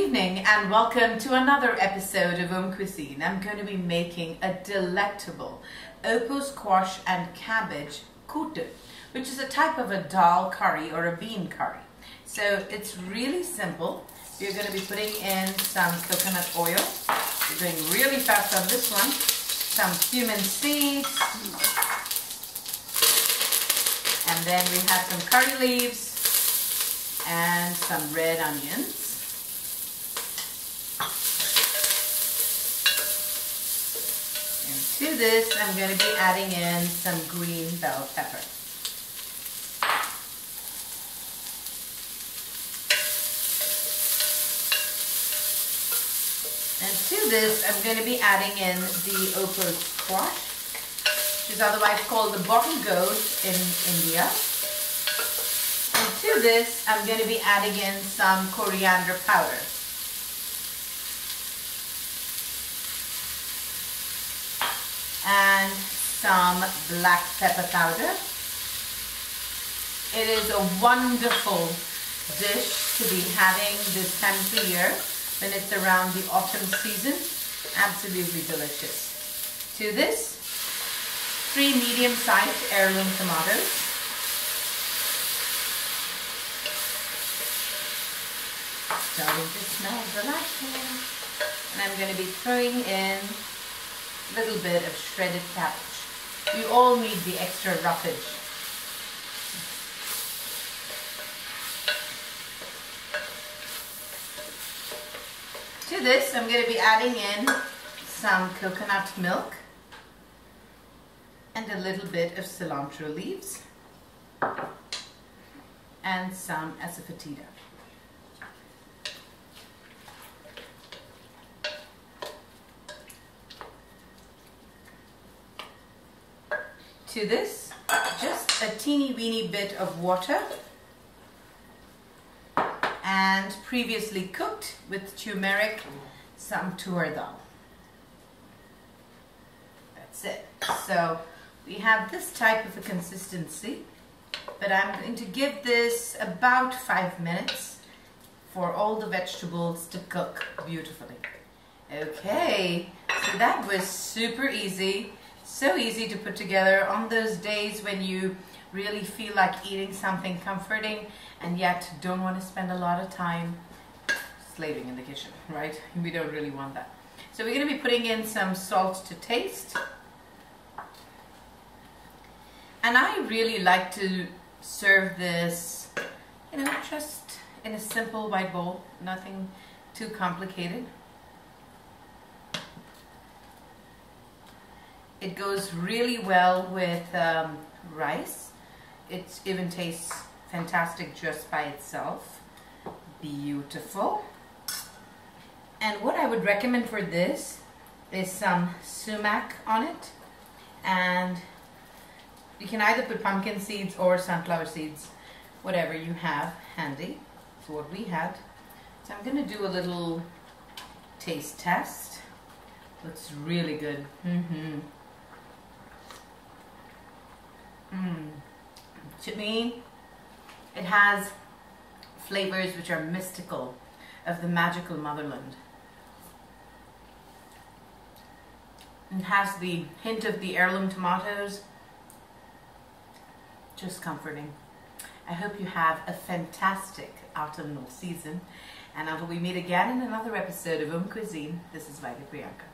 evening and welcome to another episode of AUMcuisine. I'm going to be making a delectable opo squash and cabbage kootu, which is a type of a dal curry or a bean curry. So it's really simple. You're going to be putting in some coconut oil. We're going really fast on this one. Some cumin seeds. And then we have some curry leaves and some red onions. And to this, I'm going to be adding in some green bell pepper. And to this, I'm going to be adding in the opo squash, which is otherwise called the bottle gourd in India. And to this, I'm going to be adding in some coriander powder. And some black pepper powder. It is a wonderful dish to be having this time of the year when it's around the autumn season. Absolutely delicious. To this, 3 medium-sized heirloom tomatoes. Starting to smell delightful. And I'm going to be throwing in a little bit of shredded cabbage. You all need the extra roughage. To this, I'm going to be adding in some coconut milk and a little bit of cilantro leaves and some asafoetida. To this, just a teeny weeny bit of water and previously cooked with turmeric, some tur dal. That's it. So we have this type of a consistency, but I'm going to give this about 5 minutes for all the vegetables to cook beautifully. Okay, so that was super easy. So easy to put together on those days when you really feel like eating something comforting and yet don't want to spend a lot of time slaving in the kitchen, right? We don't really want that. So we're going to be putting in some salt to taste. And I really like to serve this, you know, just in a simple white bowl, nothing too complicated. It goes really well with rice. It even tastes fantastic just by itself. Beautiful. And what I would recommend for this is some sumac on it. And you can either put pumpkin seeds or sunflower seeds, whatever you have handy. That's what we had. So I'm going to do a little taste test. Looks really good. To me, it has flavors which are mystical of the magical motherland. It has the hint of the heirloom tomatoes. Just comforting. I hope you have a fantastic autumnal season, and until we meet again in another episode of AUMcuisine, this is Vaidya Priyanka.